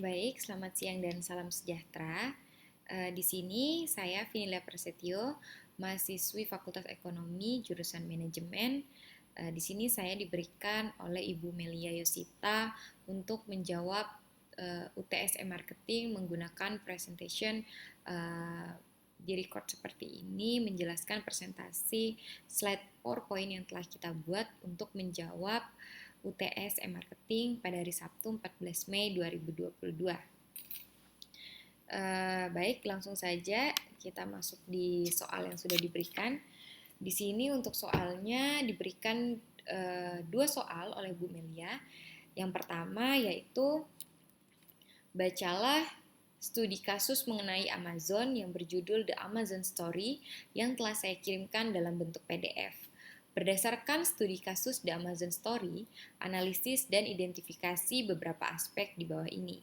Baik, selamat siang dan salam sejahtera. Di sini saya Vinila Prasetyo, mahasiswi Fakultas Ekonomi jurusan Manajemen. Di sini saya diberikan oleh Ibu Melia Yosita untuk menjawab UTS Marketing menggunakan presentation di record seperti ini, menjelaskan presentasi slide PowerPoint yang telah kita buat untuk menjawab UTS Marketing pada hari Sabtu 14 Mei 2022. Baik, langsung saja kita masuk di soal yang sudah diberikan. Di sini untuk soalnya diberikan dua soal oleh Bu Melia. Yang pertama yaitu bacalah studi kasus mengenai Amazon yang berjudul The Amazon Story yang telah saya kirimkan dalam bentuk PDF. Berdasarkan studi kasus The Amazon Story, analisis dan identifikasi beberapa aspek di bawah ini.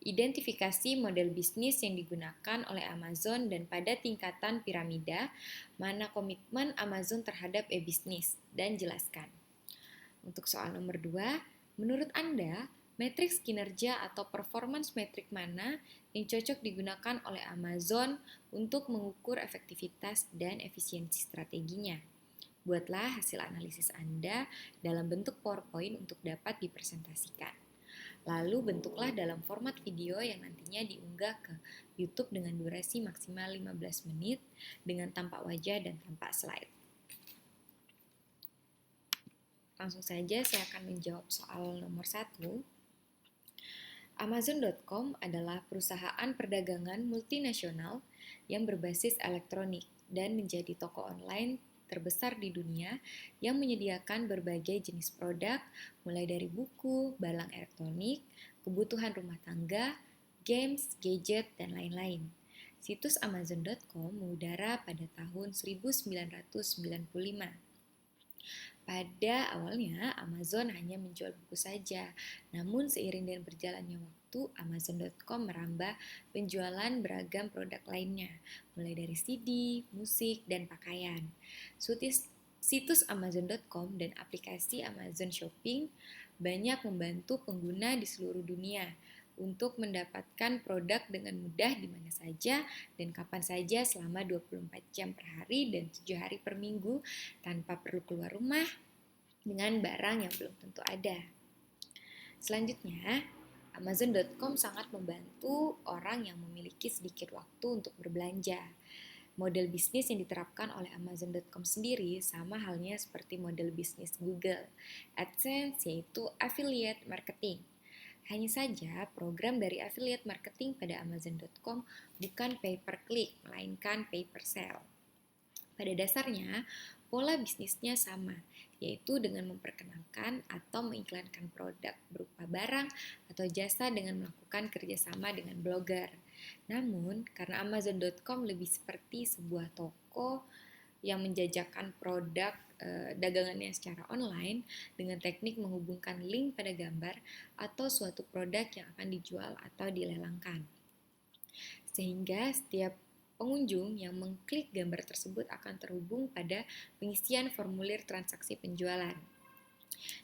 Identifikasi model bisnis yang digunakan oleh Amazon dan pada tingkatan piramida, mana komitmen Amazon terhadap e-bisnis, dan jelaskan. Untuk soal nomor 2, menurut Anda, matriks kinerja atau performance metrik mana yang cocok digunakan oleh Amazon untuk mengukur efektivitas dan efisiensi strateginya? Buatlah hasil analisis Anda dalam bentuk PowerPoint untuk dapat dipresentasikan. Lalu bentuklah dalam format video yang nantinya diunggah ke YouTube dengan durasi maksimal 15 menit dengan tampak wajah dan tampak slide. Langsung saja saya akan menjawab soal nomor 1. Amazon.com adalah perusahaan perdagangan multinasional yang berbasis elektronik dan menjadi toko online terbesar di dunia yang menyediakan berbagai jenis produk, mulai dari buku, barang elektronik, kebutuhan rumah tangga, games, gadget, dan lain-lain. Situs Amazon.com mengudara pada tahun 1995. Pada awalnya, Amazon hanya menjual buku saja. Namun, seiring dengan berjalannya waktu, Amazon.com merambah penjualan beragam produk lainnya, mulai dari CD, musik, dan pakaian. Situs Amazon.com dan aplikasi Amazon Shopping banyak membantu pengguna di seluruh dunia untuk mendapatkan produk dengan mudah di mana saja dan kapan saja selama 24 jam per hari dan 7 hari per minggu tanpa perlu keluar rumah dengan barang yang belum tentu ada. Selanjutnya, Amazon.com sangat membantu orang yang memiliki sedikit waktu untuk berbelanja. Model bisnis yang diterapkan oleh Amazon.com sendiri sama halnya seperti model bisnis Google AdSense, yaitu affiliate marketing. Hanya saja, program dari affiliate marketing pada Amazon.com bukan pay per click, melainkan pay per sale. Pada dasarnya, pola bisnisnya sama, yaitu dengan memperkenalkan atau mengiklankan produk berupa barang atau jasa dengan melakukan kerjasama dengan blogger. Namun, karena Amazon.com lebih seperti sebuah toko yang menjajakan produk dagangannya secara online dengan teknik menghubungkan link pada gambar atau suatu produk yang akan dijual atau dilelangkan. Sehingga setiap pengunjung yang mengklik gambar tersebut akan terhubung pada pengisian formulir transaksi penjualan.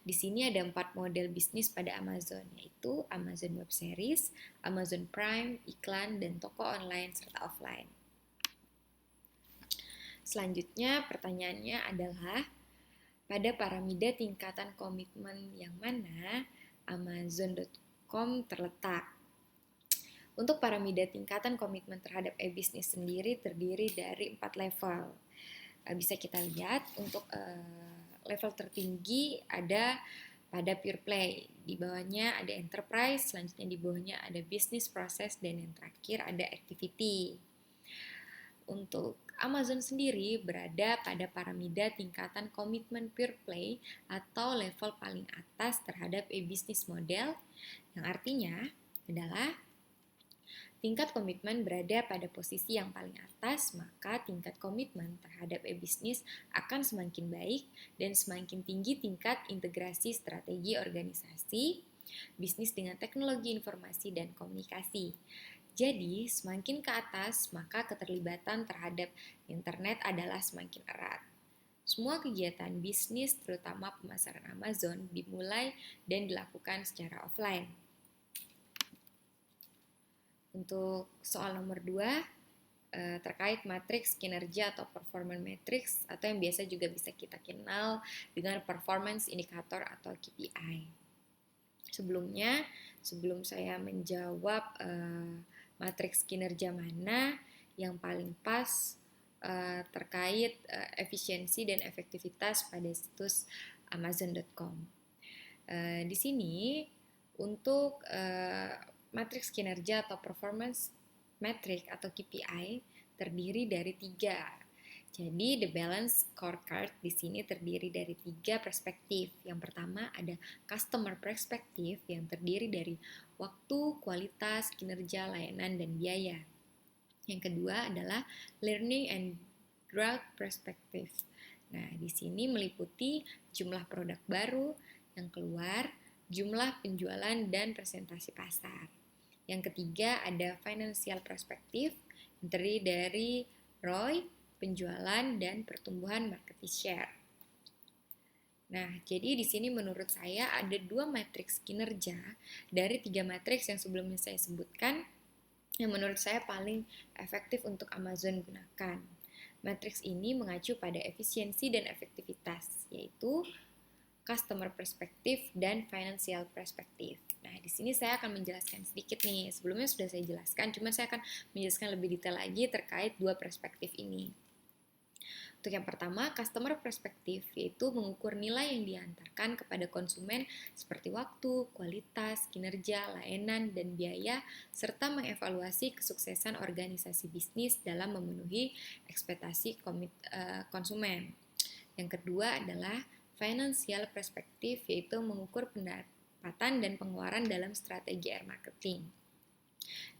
Di sini ada 4 model bisnis pada Amazon, yaitu Amazon Web Series, Amazon Prime, iklan, dan toko online serta offline. Selanjutnya pertanyaannya adalah, pada piramida tingkatan komitmen yang mana Amazon.com terletak? Untuk piramida tingkatan komitmen terhadap e-bisnis sendiri terdiri dari 4 level. Bisa kita lihat untuk level tertinggi ada pada pure play, di bawahnya ada enterprise, selanjutnya di bawahnya ada business process, dan yang terakhir ada activity. Untuk Amazon sendiri berada pada piramida tingkatan komitmen pure play atau level paling atas terhadap e-business model, yang artinya adalah tingkat komitmen berada pada posisi yang paling atas, maka tingkat komitmen terhadap e-bisnis akan semakin baik dan semakin tinggi tingkat integrasi strategi organisasi, bisnis dengan teknologi informasi dan komunikasi. Jadi, semakin ke atas, maka keterlibatan terhadap internet adalah semakin erat. Semua kegiatan bisnis, terutama pemasaran Amazon, dimulai dan dilakukan secara offline. Untuk soal nomor 2, terkait matriks kinerja atau performance matrix atau yang biasa juga bisa kita kenal dengan performance indicator atau KPI. Sebelum saya menjawab matriks kinerja mana yang paling pas terkait efisiensi dan efektivitas pada situs Amazon.com. Di sini untuk matriks kinerja atau performance metric atau KPI terdiri dari 3. Jadi the balance scorecard di sini terdiri dari 3 perspektif. Yang pertama ada customer perspective yang terdiri dari waktu, kualitas, kinerja, layanan, dan biaya. Yang kedua adalah learning and growth perspective. Nah, di sini meliputi jumlah produk baru yang keluar, jumlah penjualan, dan presentasi pasar. Yang ketiga ada financial perspective yang terdiri dari ROI, penjualan, dan pertumbuhan market share. Nah, jadi di sini menurut saya ada 2 matriks kinerja dari 3 matriks yang sebelumnya saya sebutkan yang menurut saya paling efektif untuk Amazon gunakan. Matriks ini mengacu pada efisiensi dan efektivitas, yaitu customer perspective dan financial perspective. Nah, di sini saya akan menjelaskan sedikit nih. Sebelumnya sudah saya jelaskan, cuma saya akan menjelaskan lebih detail lagi terkait 2 perspektif ini. Untuk yang pertama, customer perspective, yaitu mengukur nilai yang diantarkan kepada konsumen seperti waktu, kualitas, kinerja, layanan, dan biaya, serta mengevaluasi kesuksesan organisasi bisnis dalam memenuhi ekspektasi konsumen. Yang kedua adalah financial perspective, yaitu mengukur pendapatan dan pengeluaran dalam strategi marketing.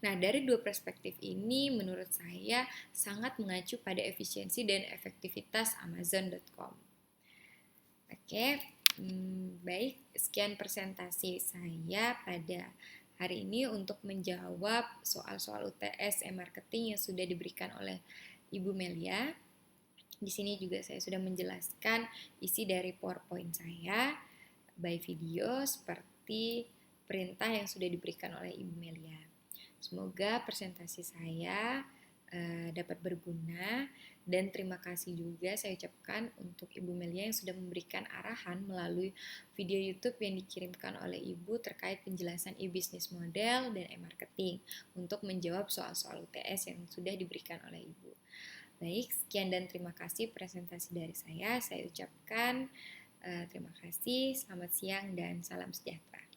Nah, dari 2 perspektif ini menurut saya sangat mengacu pada efisiensi dan efektivitas Amazon.com. Oke, baik, sekian presentasi saya pada hari ini untuk menjawab soal-soal UTS e-marketing yang sudah diberikan oleh Ibu Melia. Di sini juga saya sudah menjelaskan isi dari PowerPoint saya by video seperti perintah yang sudah diberikan oleh Ibu Melia. Semoga presentasi saya dapat berguna dan terima kasih juga saya ucapkan untuk Ibu Melia yang sudah memberikan arahan melalui video YouTube yang dikirimkan oleh Ibu terkait penjelasan e-business model dan e-marketing untuk menjawab soal-soal UTS yang sudah diberikan oleh Ibu. Baik, sekian dan terima kasih presentasi dari saya. Saya ucapkan terima kasih, selamat siang dan salam sejahtera.